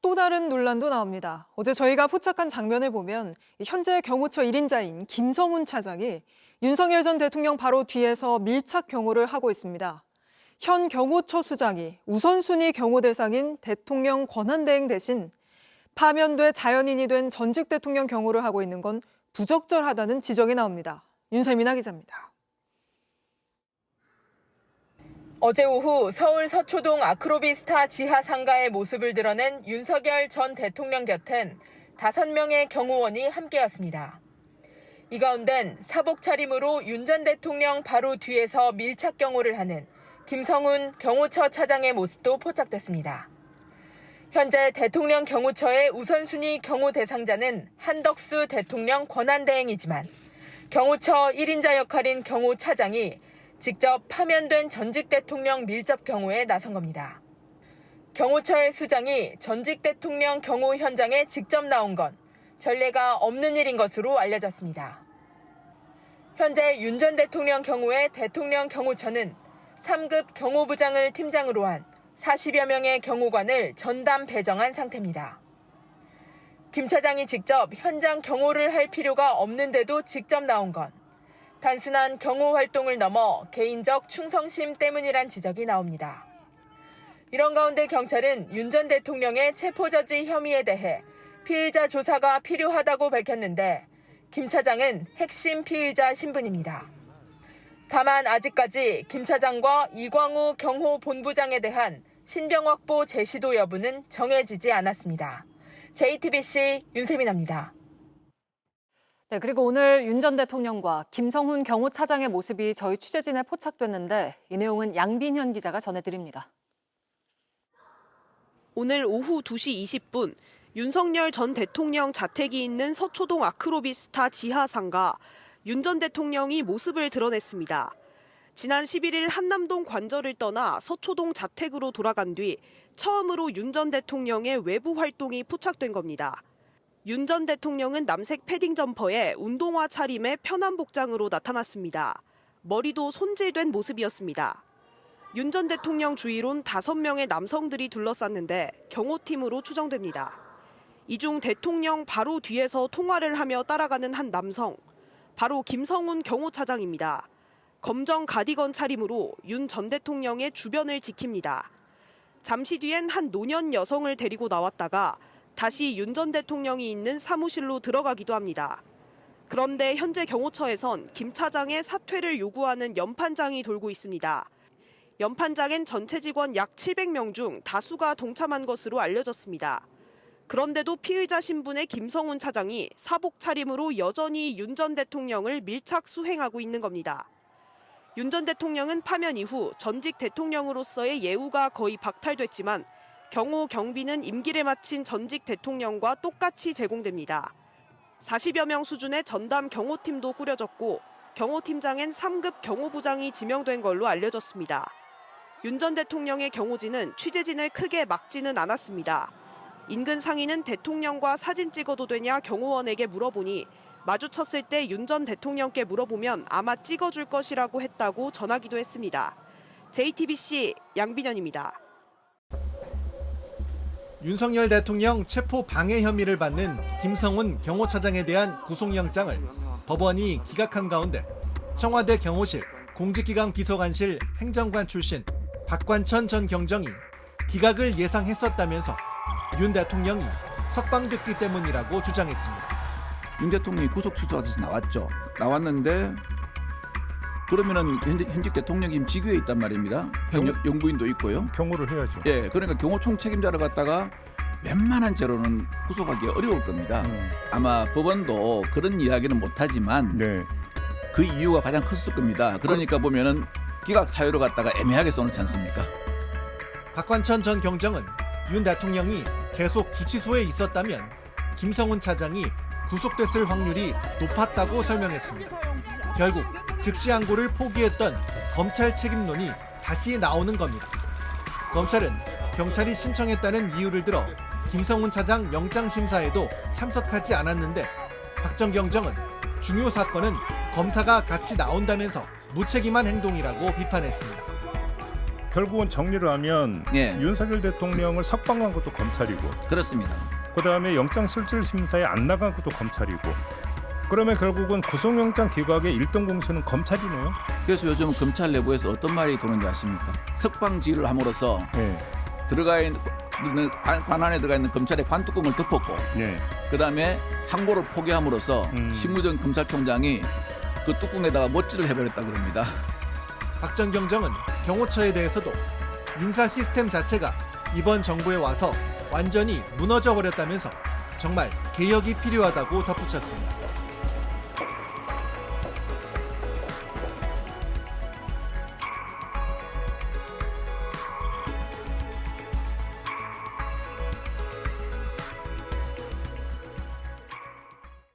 또 다른 논란도 나옵니다. 어제 저희가 포착한 장면을 보면 현재 경호처 1인자인 김성훈 차장이 윤석열 전 대통령 바로 뒤에서 밀착 경호를 하고 있습니다. 현 경호처 수장이 우선순위 경호 대상인 대통령 권한대행 대신 파면돼 자연인이 된 전직 대통령 경호를 하고 있는 건 부적절하다는 지적이 나옵니다. 윤세민아 기자입니다. 어제 오후 서울 서초동 아크로비스타 지하 상가의 모습을 드러낸 윤석열 전 대통령 곁엔 5명의 경호원이 함께였습니다. 이 가운데는 사복 차림으로 윤 전 대통령 바로 뒤에서 밀착 경호를 하는 김성훈 경호처 차장의 모습도 포착됐습니다. 현재 대통령 경호처의 우선순위 경호 대상자는 한덕수 대통령 권한대행이지만 경호처 1인자 역할인 경호차장이 직접 파면된 전직 대통령 밀접 경호에 나선 겁니다. 경호처의 수장이 전직 대통령 경호 현장에 직접 나온 건 전례가 없는 일인 것으로 알려졌습니다. 현재 윤 전 대통령 경호의 대통령 경호처는 3급 경호부장을 팀장으로 한 40여 명의 경호관을 전담 배정한 상태입니다. 김 차장이 직접 현장 경호를 할 필요가 없는데도 직접 나온 건 단순한 경호 활동을 넘어 개인적 충성심 때문이란 지적이 나옵니다. 이런 가운데 경찰은 윤 전 대통령의 체포저지 혐의에 대해 피의자 조사가 필요하다고 밝혔는데 김 차장은 핵심 피의자 신분입니다. 다만 아직까지 김 차장과 이광우 경호본부장에 대한 신병 확보 제시도 여부는 정해지지 않았습니다. JTBC 윤세민아입니다. 네, 그리고 오늘 윤 전 대통령과 김성훈 경호차장의 모습이 저희 취재진에 포착됐는데 이 내용은 양빈현 기자가 전해드립니다. 오늘 오후 2시 20분 윤석열 전 대통령 자택이 있는 서초동 아크로비스타 지하 상가 윤 전 대통령이 모습을 드러냈습니다. 지난 11일 한남동 관저를 떠나 서초동 자택으로 돌아간 뒤 처음으로 윤 전 대통령의 외부 활동이 포착된 겁니다. 윤 전 대통령은 남색 패딩 점퍼에 운동화 차림의 편한 복장으로 나타났습니다. 머리도 손질된 모습이었습니다. 윤 전 대통령 주위론 5명의 남성들이 둘러쌌는데 경호팀으로 추정됩니다. 이 중 대통령 바로 뒤에서 통화를 하며 따라가는 한 남성, 바로 김성훈 경호차장입니다. 검정 가디건 차림으로 윤 전 대통령의 주변을 지킵니다. 잠시 뒤엔 한 노년 여성을 데리고 나왔다가 다시 윤 전 대통령이 있는 사무실로 들어가기도 합니다. 그런데 현재 경호처에선 김 차장의 사퇴를 요구하는 연판장이 돌고 있습니다. 연판장엔 전체 직원 약 700명 중 다수가 동참한 것으로 알려졌습니다. 그런데도 피의자 신분의 김성훈 차장이 사복 차림으로 여전히 윤 전 대통령을 밀착 수행하고 있는 겁니다. 윤 전 대통령은 파면 이후 전직 대통령으로서의 예우가 거의 박탈됐지만 경호 경비는 임기를 마친 전직 대통령과 똑같이 제공됩니다. 40여 명 수준의 전담 경호팀도 꾸려졌고 경호팀장엔 3급 경호부장이 지명된 걸로 알려졌습니다. 윤 전 대통령의 경호진은 취재진을 크게 막지는 않았습니다. 인근 상인은 대통령과 사진 찍어도 되냐 경호원에게 물어보니 마주쳤을 때 윤 전 대통령께 물어보면 아마 찍어줄 것이라고 했다고 전하기도 했습니다. JTBC 양빈현입니다. 윤석열 대통령 체포 방해 혐의를 받는 김성훈 경호차장에 대한 구속영장을 법원이 기각한 가운데 청와대 경호실 공직기강 비서관실 행정관 출신 박관천 전 경정이 기각을 예상했었다면서 윤 대통령이 석방됐기 때문이라고 주장했습니다. 윤 대통령이 구속 취소하듯이 나왔죠. 나왔는데 그러면은 현직 대통령이 직위에 있단 말입니다. 연구인도 있고요. 경호를 해야죠. 예, 그러니까 경호 총책임자를 갖다가 웬만한 죄로는 구속하기 어려울 겁니다. 아마 법원도 그런 이야기는 못하지만 네. 그 이유가 가장 컸을 겁니다. 그러니까 보면은 기각 사유를 갖다가 애매하게 써놓지 않습니까? 박관천 전 경정은 윤 대통령이 계속 구치소에 있었다면 김성훈 차장이 구속됐을 확률이 높았다고 설명했습니다. 결국 즉시 항고를 포기했던 검찰 책임론이 다시 나오는 겁니다. 검찰은 경찰이 신청했다는 이유를 들어 김성훈 차장 영장심사에도 참석하지 않았는데 박 전 경정은 중요 사건은 검사가 같이 나온다면서 무책임한 행동이라고 비판했습니다. 결국은 정리를 하면 예. 윤석열 대통령을 석방한 것도 검찰이고 그렇습니다. 그다음에 영장실질심사에 안 나간 것도 검찰이고 그러면 결국은 구속영장 기각의 1등 공신은 검찰이네요. 그래서 요즘 검찰 내부에서 어떤 말이 도는지 아십니까? 석방 지휘를 함으로써 네. 들어가 있는 관 안에 들어가 있는 검찰의 관뚜껑을 덮었고 네. 그다음에 항고를 포기함으로써 심우정 검찰총장이 그 뚜껑에다가 못질을 해버렸다 그럽니다. 박 전 경정은 경호처에 대해서도 인사 시스템 자체가 이번 정부에 와서 완전히 무너져 버렸다면서 정말 개혁이 필요하다고 덧붙였습니다.